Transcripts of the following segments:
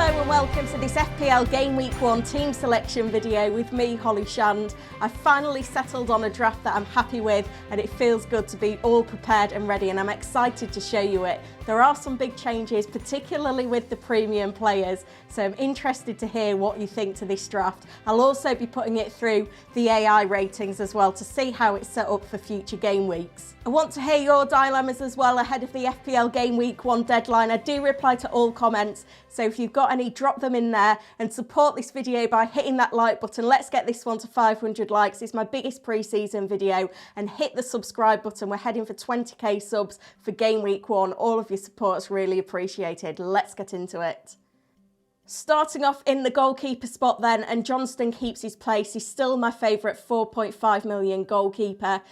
Hello and welcome to this FPL Game Week 1 team selection video with me, Holly Shand. I've finally settled on a draft that I'm happy with and it feels good to be all prepared and ready, and I'm excited to show you it. There are some big changes, particularly with the premium players, so I'm interested to hear what you think to this draft. I'll also be putting it through the AI ratings as well to see how it's set up for future game weeks. I want to hear your dilemmas as well ahead of the FPL Game Week 1 deadline. I do reply to all comments, so if you've got any, drop them in there and support this video by hitting that like button. Let's get this one to 500 likes. It's my biggest pre-season video, and hit the subscribe button. We're heading for 20k subs for Game Week 1. All of your support's really appreciated. Let's get into it. Starting off in the goalkeeper spot then, and Johnston keeps his place. He's still my favourite 4.5 million goalkeeper.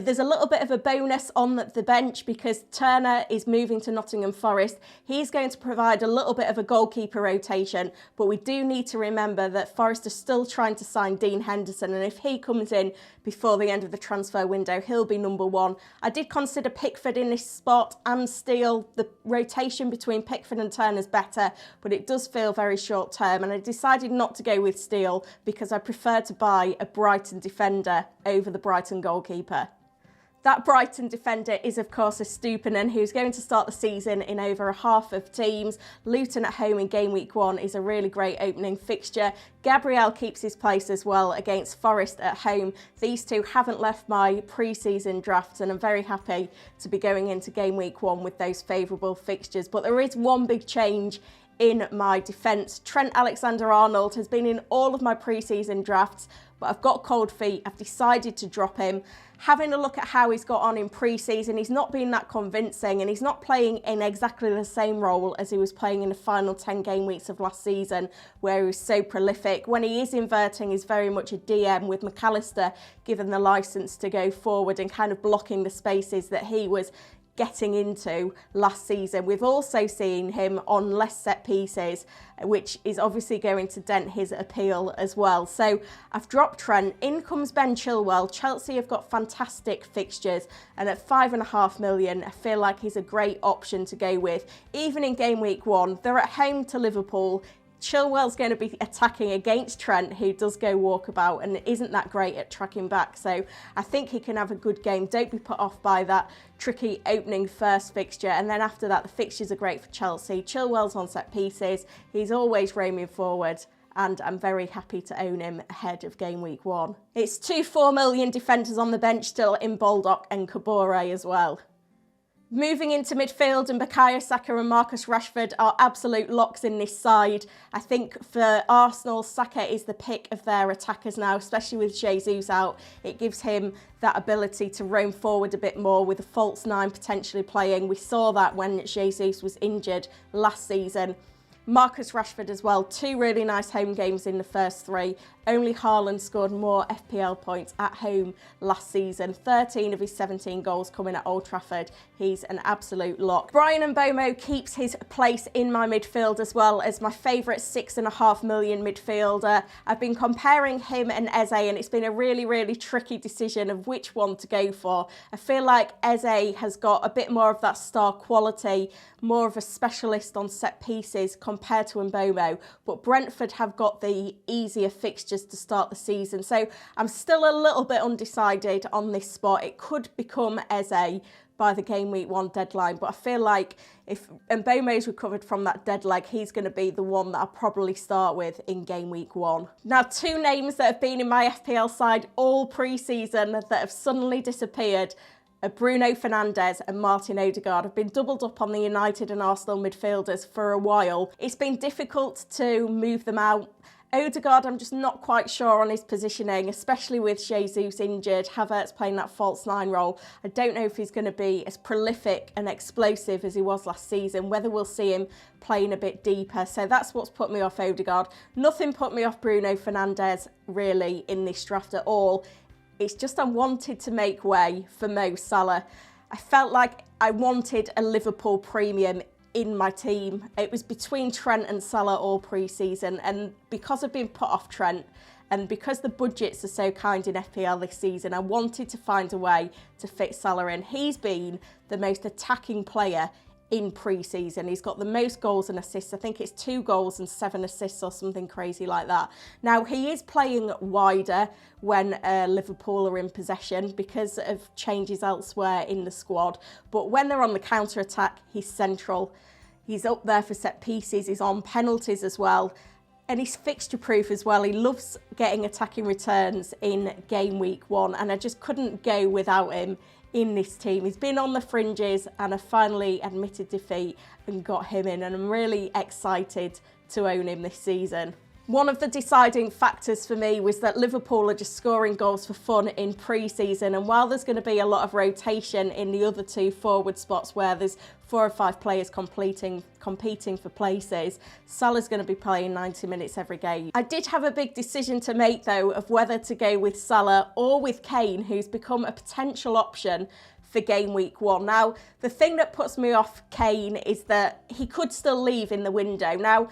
There's a little bit of a bonus on the bench because Turner is moving to Nottingham Forest. He's going to provide a little bit of a goalkeeper rotation, but we do need to remember that Forest are still trying to sign Dean Henderson, and if he comes in before the end of the transfer window, he'll be number one. I did consider Pickford in this spot and Steele. The rotation between Pickford and Turner is better, but it does feel very short term, and I decided not to go with Steele because I prefer to buy a Brighton defender over the Brighton goalkeeper. That Brighton defender is, of course, Estupiñán, who's going to start the season in over a half of teams. Luton at home in Game Week 1 is a really great opening fixture. Gabriel keeps his place as well against Forest at home. These two haven't left my pre-season drafts, and I'm very happy to be going into Game Week 1 with those favourable fixtures. But there is one big change in my defence. Trent Alexander-Arnold has been in all of my pre-season drafts, but I've got cold feet. I've decided to drop him. Having a look at how he's got on in pre-season, he's not been that convincing, and he's not playing in exactly the same role as he was playing in the final 10 game weeks of last season, where he was so prolific. When he is inverting, he's very much a DM, with McAllister given the licence to go forward and kind of blocking the spaces that he was getting into last season. We've also seen him on less set pieces, which is obviously going to dent his appeal as well. So I've dropped Trent. In comes Ben Chilwell. Chelsea have got fantastic fixtures, and at 5.5 million, I feel like he's a great option to go with. Even in Game Week 1, they're at home to Liverpool. Chilwell's going to be attacking against Trent, who does go walkabout and isn't that great at tracking back. So I think he can have a good game. Don't be put off by that tricky opening first fixture. And then after that, the fixtures are great for Chelsea. Chilwell's on set pieces. He's always roaming forward, and I'm very happy to own him ahead of Game Week 1. It's two 4 million defenders on the bench still in Baldock and Kabore as well. Moving into midfield, and Bukayo Saka and Marcus Rashford are absolute locks in this side. I think for Arsenal, Saka is the pick of their attackers now, especially with Jesus out. It gives him that ability to roam forward a bit more with a false nine potentially playing. We saw that when Jesus was injured last season. Marcus Rashford as well, two really nice home games in the first three. Only Haaland scored more FPL points at home last season. 13 of his 17 goals coming at Old Trafford. He's an absolute lock. Bryan Mbeumo keeps his place in my midfield as well as my favourite 6.5 million midfielder. I've been comparing him and Eze, and it's been a really tricky decision of which one to go for. I feel like Eze has got a bit more of that star quality, more of a specialist on set pieces compared to Mbeumo, but Brentford have got the easier fixtures to start the season. So I'm still a little bit undecided on this spot. It could become Eze by the Game Week 1 deadline, but I feel like if Mbeumo's recovered from that dead leg, he's going to be the one that I'll probably start with in Game Week 1. Now, two names that have been in my FPL side all pre-season that have suddenly disappeared are Bruno Fernandes and Martin Odegaard. Have been doubled up on the United and Arsenal midfielders for a while. It's been difficult to move them out. Odegaard, I'm just not quite sure on his positioning, especially with Jesus injured, Havertz playing that false nine role. I don't know if he's going to be as prolific and explosive as he was last season, whether we'll see him playing a bit deeper. So that's what's put me off Odegaard. Nothing put me off Bruno Fernandes really in this draft at all. It's just I wanted to make way for Mo Salah. I felt like I wanted a Liverpool premium in my team. It was between Trent and Salah all pre-season, and because I've been put off Trent and because the budgets are so kind in FPL this season, I wanted to find a way to fit Salah in. He's been the most attacking player in pre-season. He's got the most goals and assists. I think it's 2 goals and 7 assists or something crazy like that. Now, he is playing wider when Liverpool are in possession because of changes elsewhere in the squad. But when they're on the counter-attack, he's central. He's up there for set pieces. He's on penalties as well. And he's fixture proof as well. He loves getting attacking returns in game week 1, and I just couldn't go without him in this team. He's been on the fringes and I finally admitted defeat and got him in, and I'm really excited to own him this season. One of the deciding factors for me was that Liverpool are just scoring goals for fun in pre-season, and while there's going to be a lot of rotation in the other 2 forward spots where there's 4 or 5 players competing for places, Salah's going to be playing 90 minutes every game. I did have a big decision to make though of whether to go with Salah or with Kane, who's become a potential option for game week 1. Now, the thing that puts me off Kane is that he could still leave in the window. Now,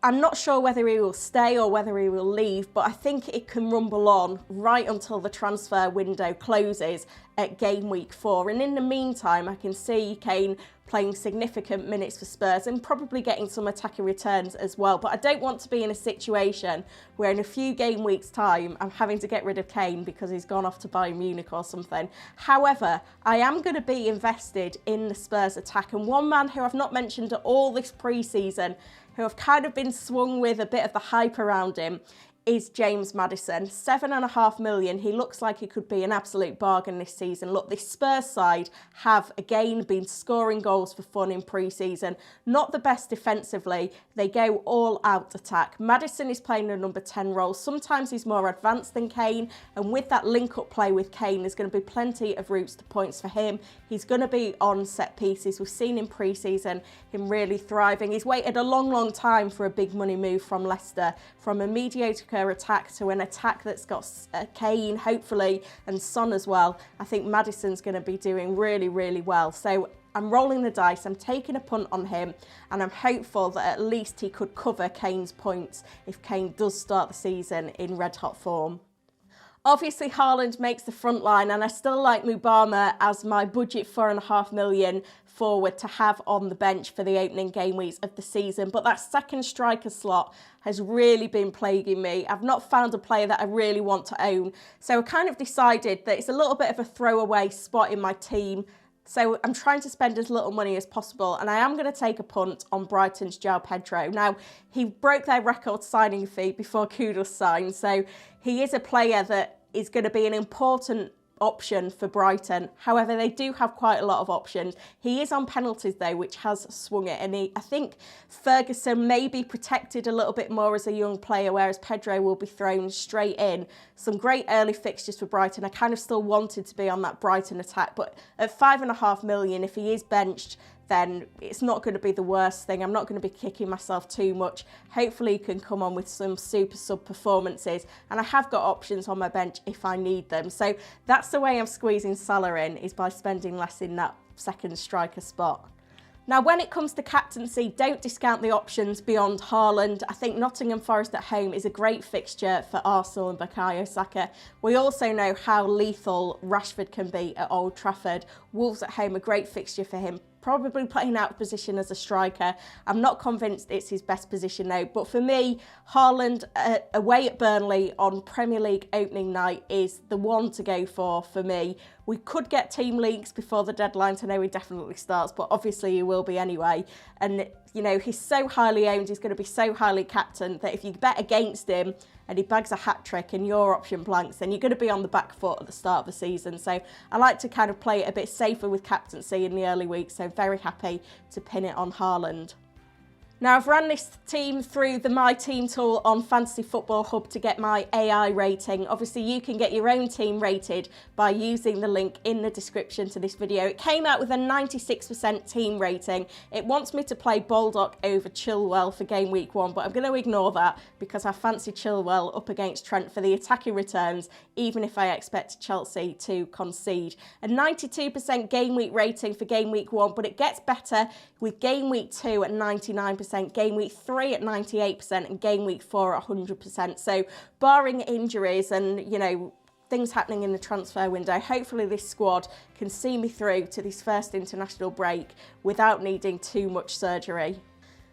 I'm not sure whether he will stay or whether he will leave, but I think it can rumble on right until the transfer window closes at game week 4. And in the meantime, I can see Kane playing significant minutes for Spurs and probably getting some attacking returns as well. But I don't want to be in a situation where in a few game weeks' time, I'm having to get rid of Kane because he's gone off to Bayern Munich or something. However, I am going to be invested in the Spurs attack. And one man who I've not mentioned at all this pre-season, who have kind of been swung with a bit of the hype around him, is James Maddison. 7.5 million. He looks like he could be an absolute bargain this season. Look, this Spurs side have again been scoring goals for fun in pre-season. Not the best defensively. They go all out attack. Maddison is playing a number 10 role. Sometimes he's more advanced than Kane, and with that link-up play with Kane, there's going to be plenty of routes to points for him. He's going to be on set pieces. We've seen in pre-season him really thriving. He's waited a long time for a big money move from Leicester, from a mediocre attack to an attack that's got Kane, hopefully, and Son as well. I think Maddison's going to be doing really well. So I'm rolling the dice, I'm taking a punt on him, and I'm hopeful that at least he could cover Kane's points if Kane does start the season in red-hot form. Obviously, Haaland makes the front line, and I still like Mubama as my budget 4.5 million forward to have on the bench for the opening game weeks of the season. But that second striker slot has really been plaguing me. I've not found a player that I really want to own. So I kind of decided that it's a little bit of a throwaway spot in my team. So I'm trying to spend as little money as possible, and I am going to take a punt on Brighton's João Pedro. Now, he broke their record signing fee before Kudus signed, so he is a player that is going to be an important option for Brighton. However, they do have quite a lot of options. He is on penalties though, which has swung it, and I think Ferguson may be protected a little bit more as a young player, whereas Pedro will be thrown straight in. Some great early fixtures for Brighton. I kind of still wanted to be on that Brighton attack, but at 5.5 million, if he is benched, then it's not going to be the worst thing. I'm not going to be kicking myself too much. Hopefully he can come on with some super sub performances, and I have got options on my bench if I need them. So that's the way I'm squeezing Salah in, is by spending less in that second striker spot. Now, when it comes to captaincy, don't discount the options beyond Haaland. I think Nottingham Forest at home is a great fixture for Arsenal and Bukayo Saka. We also know how lethal Rashford can be at Old Trafford. Wolves at home, a great fixture for him. Probably playing out of position as a striker. I'm not convinced it's his best position though. But for me, Haaland away at Burnley on Premier League opening night is the one to go for me. We could get team leagues before the deadline to know he definitely starts, but obviously he will be anyway. And, you know, he's so highly owned, he's going to be so highly captained that if you bet against him and he bags a hat-trick and your option blanks, then you're going to be on the back foot at the start of the season. So I like to kind of play it a bit safer with captaincy in the early weeks, so very happy to pin it on Haaland. Now, I've ran this team through the My Team tool on Fantasy Football Hub to get my AI rating. Obviously, you can get your own team rated by using the link in the description to this video. It came out with a 96% team rating. It wants me to play Baldock over Chilwell for game week 1, but I'm going to ignore that because I fancy Chilwell up against Trent for the attacking returns, even if I expect Chelsea to concede. A 92% game week rating for game week 1, but it gets better with game week 2 at 99%. Game week 3 at 98% and game week 4 at 100%. So barring injuries and, you know, things happening in the transfer window. Hopefully this squad can see me through to this first international break without needing too much surgery.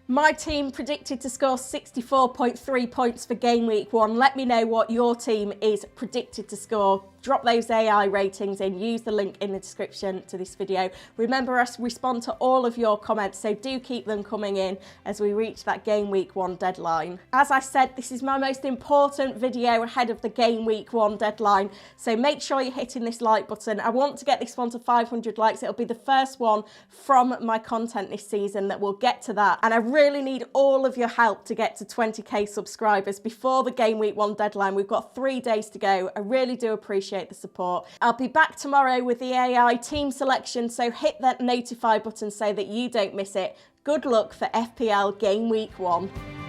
My team predicted to score 64.3 points for game week 1. Let me know what your team is predicted to score. Drop those AI ratings in, use the link in the description to this video. Remember, us respond to all of your comments, so do keep them coming in as we reach that game week 1 deadline. As I said, this is my most important video ahead of the game week 1 deadline, so make sure you're hitting this like button. I want to get this one to 500 likes. It'll be the first one from my content this season that will get to that, and I really need all of your help to get to 20k subscribers before the game week 1 deadline. We've got 3 days to go. I really do appreciate the support. I'll be back tomorrow with the AI team selection, so hit that notify button so that you don't miss it. Good luck for FPL Game Week 1.